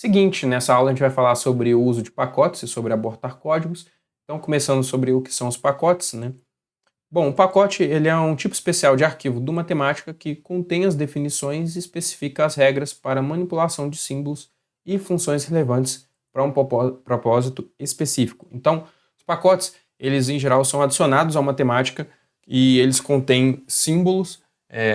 Seguinte, nessa aula a gente vai falar sobre o uso de pacotes e sobre abortar códigos. Então, começando sobre o que são os pacotes, né? Bom, o pacote ele é um tipo especial de arquivo do Matemática que contém as definições e especifica as regras para manipulação de símbolos e funções relevantes para um propósito específico. Então, os pacotes, eles em geral são adicionados ao Matemática e eles contêm símbolos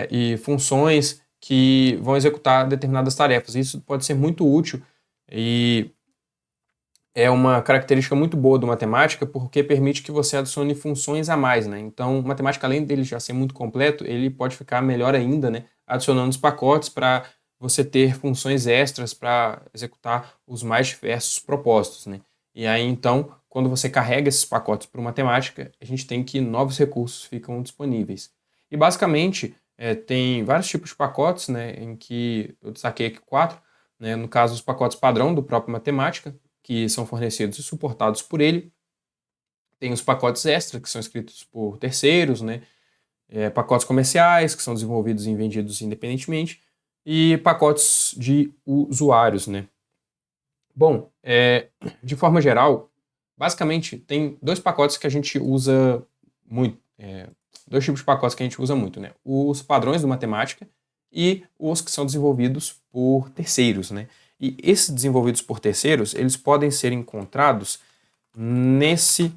e funções que vão executar determinadas tarefas. Isso pode ser muito útil e é uma característica muito boa do Matemática porque permite que você adicione funções a mais, né? Então, o Matemática, além dele já ser muito completo, ele pode ficar melhor ainda, né? Adicionando os pacotes para você ter funções extras para executar os mais diversos propósitos, né? E aí, então, quando você carrega esses pacotes para o Matemática, a gente tem que novos recursos ficam disponíveis. E, basicamente, tem vários tipos de pacotes, né? Em que eu destaquei aqui 4, né? No caso, os pacotes padrão do próprio Matemática, que são fornecidos e suportados por ele. Tem os pacotes extra, que são escritos por terceiros, né? Pacotes comerciais, que são desenvolvidos e vendidos independentemente, e pacotes de usuários, né? Bom, de forma geral, basicamente tem dois pacotes que a gente usa muito, dois tipos de pacotes que a gente usa muito, né? Os padrões do Matemática e os que são desenvolvidos por terceiros, né? E esses desenvolvidos por terceiros, eles podem ser encontrados nesse,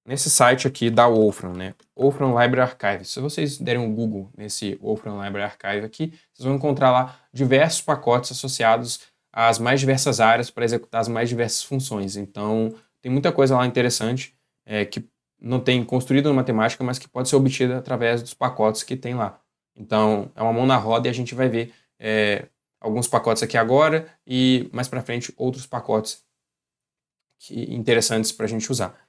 nesse site aqui da Wolfram, né? Wolfram Library Archive. Se vocês derem um Google nesse Wolfram Library Archive aqui, vocês vão encontrar lá diversos pacotes associados às mais diversas áreas para executar as mais diversas funções. Então, tem muita coisa lá interessante que não tem construído na matemática, mas que pode ser obtida através dos pacotes que tem lá. Então, é uma mão na roda e a gente vai ver alguns pacotes aqui agora e mais para frente outros pacotes interessantes para a gente usar.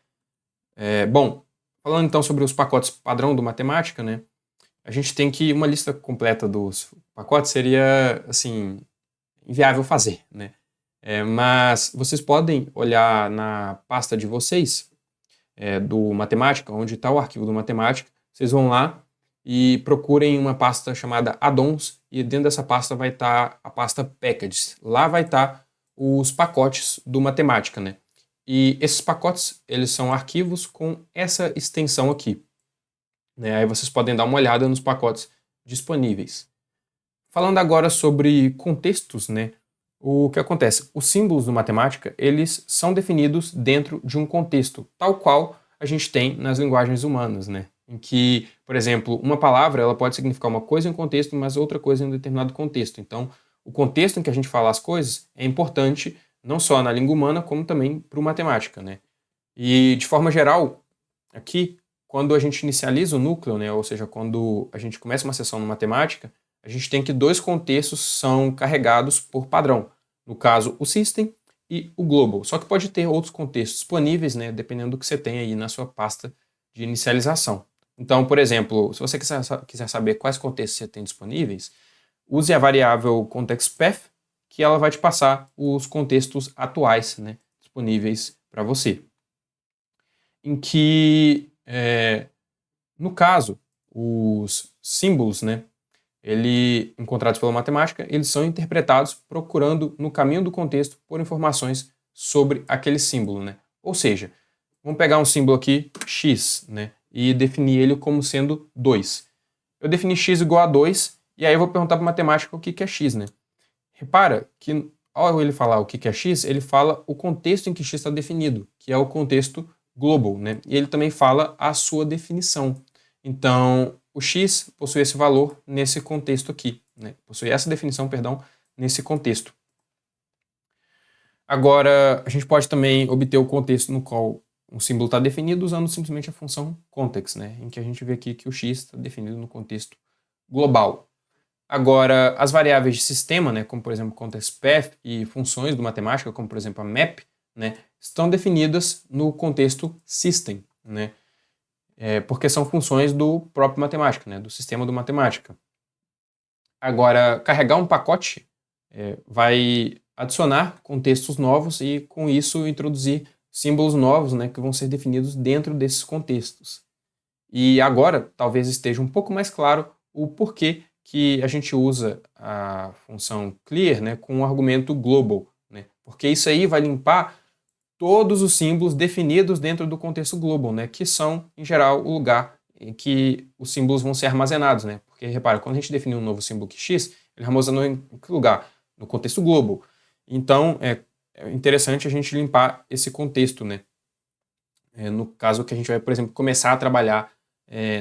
Bom, falando então sobre os pacotes padrão do Matemática, né? A gente tem que uma lista completa dos pacotes seria assim inviável fazer, né? Mas vocês podem olhar na pasta de vocês do Matemática, onde está o arquivo do Matemática. Vocês vão lá e procurem uma pasta chamada addons e dentro dessa pasta vai estar a pasta packages. Lá vai estar os pacotes do Matemática, né? E esses pacotes, eles são arquivos com essa extensão aqui, né? Aí vocês podem dar uma olhada nos pacotes disponíveis. Falando agora sobre contextos, né? O que acontece? Os símbolos do Matemática, eles são definidos dentro de um contexto, tal qual a gente tem nas linguagens humanas, né? Em que, por exemplo, uma palavra ela pode significar uma coisa em um contexto, mas outra coisa em um determinado contexto. Então, o contexto em que a gente fala as coisas é importante não só na língua humana, como também para o Matemática, né? E, de forma geral, aqui, quando a gente inicializa o núcleo, né, ou seja, quando a gente começa uma sessão no Matemática, a gente tem que dois contextos são carregados por padrão. No caso, o system e o global. Só que pode ter outros contextos disponíveis, né, dependendo do que você tem aí na sua pasta de inicialização. Então, por exemplo, se você quiser saber quais contextos você tem disponíveis, use a variável context_path, que ela vai te passar os contextos atuais, né, disponíveis para você. Em que, no caso, os símbolos, né, encontrados pela matemática, eles são interpretados procurando no caminho do contexto por informações sobre aquele símbolo, né? Ou seja, vamos pegar um símbolo aqui, x, né, e definir ele como sendo 2. Eu defini x igual a 2, e aí eu vou perguntar para a matemática o que é x, né? Repara que ao ele falar o que é x, ele fala o contexto em que x está definido, que é o contexto global, né? E ele também fala a sua definição. Então, o x possui esse valor nesse contexto aqui, né? Possui essa definição, perdão, nesse contexto. Agora, a gente pode também obter o contexto no qual um símbolo está definido usando simplesmente a função context, né? Em que a gente vê aqui que o x está definido no contexto global. Agora, as variáveis de sistema, né, como por exemplo context_path e funções do matemática, como por exemplo a map, né, estão definidas no contexto system, né, porque são funções do próprio matemática, né, do sistema do matemática. Agora, carregar um pacote vai adicionar contextos novos e com isso introduzir símbolos novos, né, que vão ser definidos dentro desses contextos. E agora talvez esteja um pouco mais claro o porquê que a gente usa a função clear, né, com o argumento global, né, porque isso aí vai limpar todos os símbolos definidos dentro do contexto global, né, que são, em geral, o lugar em que os símbolos vão ser armazenados, né, porque, repara, quando a gente define um novo símbolo x, ele é armazenado em que lugar? No contexto global. Então, é interessante a gente limpar esse contexto, né, no caso que a gente vai, por exemplo, começar a trabalhar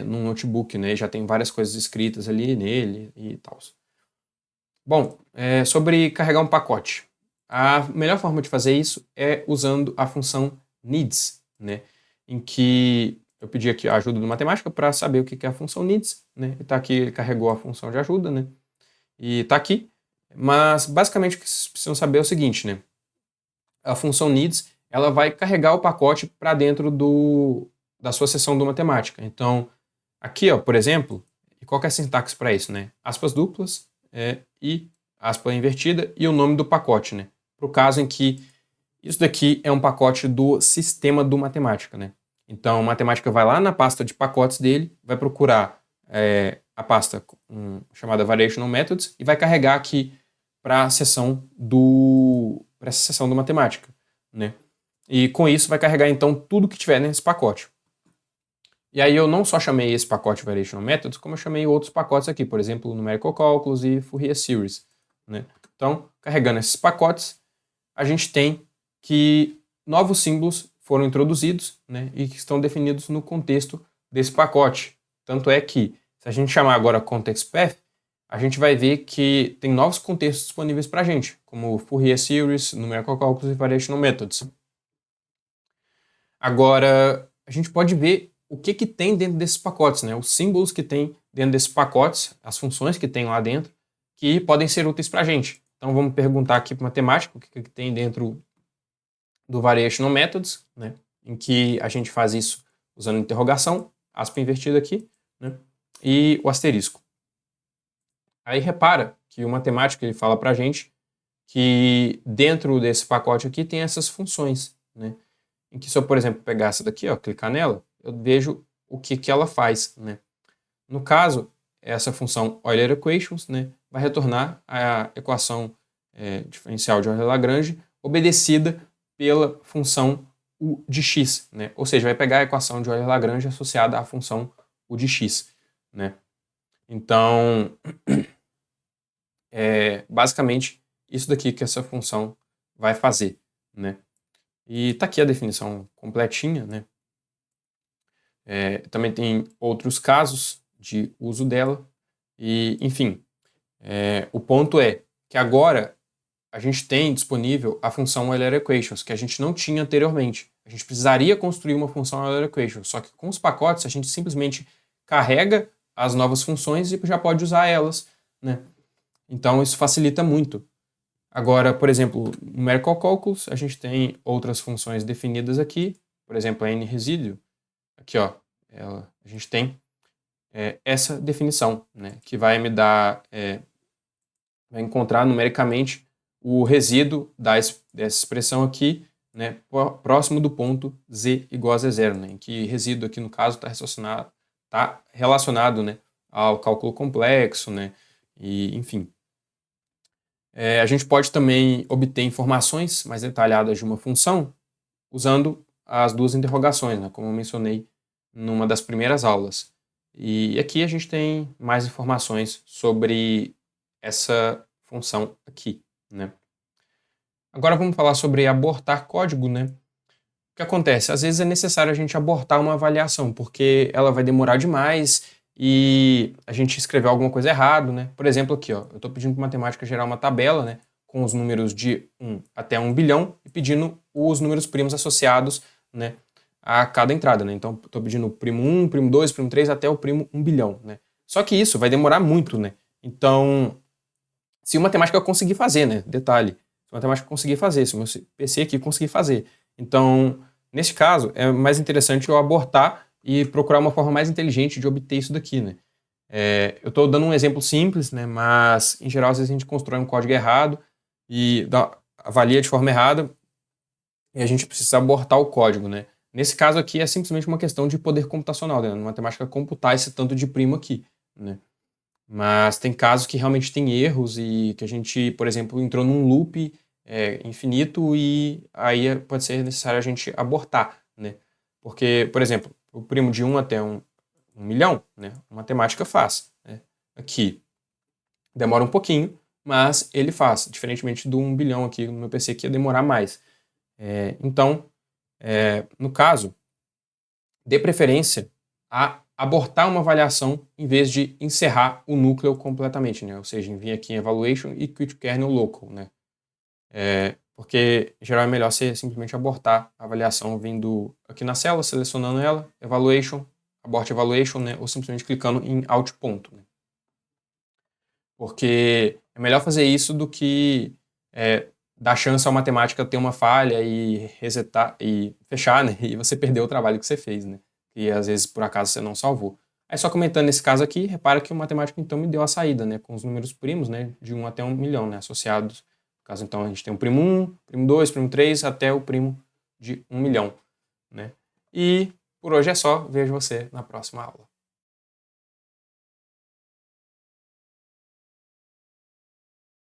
num notebook, né, já tem várias coisas escritas ali nele e tal. Bom, sobre carregar um pacote. A melhor forma de fazer isso é usando a função needs, né, em que eu pedi aqui a ajuda do matemática para saber o que é a função needs, né, e tá aqui, ele carregou a função de ajuda, né, e tá aqui, mas basicamente o que vocês precisam saber é o seguinte, né, a função needs, ela vai carregar o pacote para dentro da sua seção do matemática. Então, aqui, ó, por exemplo, e qual que é a sintaxe para isso, né? Aspas duplas e aspa invertida e o nome do pacote, né? Para o caso em que isso daqui é um pacote do sistema do matemática, né? Então, a matemática vai lá na pasta de pacotes dele, vai procurar a pasta chamada Variational Methods e vai carregar aqui para essa seção do matemática, né? E com isso vai carregar então tudo que tiver nesse pacote. E aí eu não só chamei esse pacote Variational Methods, como eu chamei outros pacotes aqui, por exemplo, Numerical Calculus e Fourier Series, né? Então, carregando esses pacotes, a gente tem que novos símbolos foram introduzidos, né, e que estão definidos no contexto desse pacote. Tanto é que, se a gente chamar agora Context Path, a gente vai ver que tem novos contextos disponíveis para a gente, como Fourier Series, Numerical Calculus e Variational Methods. Agora, a gente pode ver o que tem dentro desses pacotes, né? Os símbolos que tem dentro desses pacotes, as funções que tem lá dentro, que podem ser úteis para a gente. Então vamos perguntar aqui para o matemático o que tem dentro do Variational Methods, né? Em que a gente faz isso usando interrogação, aspa invertida aqui, né? E o asterisco. Aí repara que o matemático ele fala para a gente que dentro desse pacote aqui tem essas funções, né? Em que se eu, por exemplo, pegar essa daqui, ó, clicar nela, eu vejo o que ela faz, né? No caso, essa função Euler Equations, né, vai retornar a equação diferencial de Euler-Lagrange obedecida pela função u de x, né? Ou seja, vai pegar a equação de Euler-Lagrange associada à função u de x, né? Então, basicamente, isso daqui que essa função vai fazer, né? E tá aqui a definição completinha, né? Também tem outros casos de uso dela. E, enfim, o ponto é que agora a gente tem disponível a função Euler Equations, que a gente não tinha anteriormente. A gente precisaria construir uma função Euler Equations, só que com os pacotes a gente simplesmente carrega as novas funções e já pode usar elas, né? Então isso facilita muito. Agora, por exemplo, no Numerical Calculus, a gente tem outras funções definidas aqui, por exemplo, a n-resíduo. Aqui, ó, a gente tem essa definição, né, que vai me dar, vai encontrar numericamente o resíduo dessa expressão aqui, né, próximo do ponto z igual a z0, né, em que resíduo aqui no caso está relacionado, né, ao cálculo complexo, né, e enfim. A gente pode também obter informações mais detalhadas de uma função usando as duas interrogações, né, como eu mencionei numa das primeiras aulas. E aqui a gente tem mais informações sobre essa função aqui, né. Agora vamos falar sobre abortar código, né. O que acontece? Às vezes é necessário a gente abortar uma avaliação, porque ela vai demorar demais e a gente escreveu alguma coisa errado, né. Por exemplo aqui, ó, eu estou pedindo para a matemática gerar uma tabela, né, com os números de 1 até 1 bilhão e pedindo os números primos associados, né, a cada entrada, né? Então, estou pedindo o primo 1, primo 2, primo 3 até o primo 1 bilhão, né? Só que isso vai demorar muito, né? Então, se o matemática conseguir fazer, né? Detalhe, se o matemática conseguir fazer, se o meu PC aqui conseguir fazer. Então, nesse caso, é mais interessante eu abortar e procurar uma forma mais inteligente de obter isso daqui, né? Eu estou dando um exemplo simples, né? Mas, em geral, às vezes a gente constrói um código errado e avalia de forma errada e a gente precisa abortar o código, né? Nesse caso aqui é simplesmente uma questão de poder computacional, né? Na matemática computar esse tanto de primo aqui, né? Mas tem casos que realmente tem erros e que a gente, por exemplo, entrou num loop infinito e aí pode ser necessário a gente abortar, né? Porque, por exemplo, o primo de 1 até 1 milhão, né? A matemática faz, né? Aqui demora um pouquinho, mas ele faz, diferentemente do 1 bilhão aqui no meu PC que ia demorar mais. Então, no caso, dê preferência a abortar uma avaliação em vez de encerrar o núcleo completamente, né? Ou seja, vir aqui em Evaluation e Quit Kernel Local, né? Porque em geral é melhor você simplesmente abortar a avaliação vindo aqui na célula, selecionando ela, Evaluation, abort Evaluation, né? Ou simplesmente clicando em Alt ponto, né? Porque é melhor fazer isso do que dar chance à matemática ter uma falha e resetar e fechar, né? E você perder o trabalho que você fez, né? E às vezes por acaso você não salvou. Aí só comentando nesse caso aqui, repara que o matemático então me deu a saída, né? Com os números primos, né? De 1 até 1 milhão, né? Associados. No caso então a gente tem o primo 1, primo 2, primo 3 até o primo de 1 milhão, né? E por hoje é só. Vejo você na próxima aula.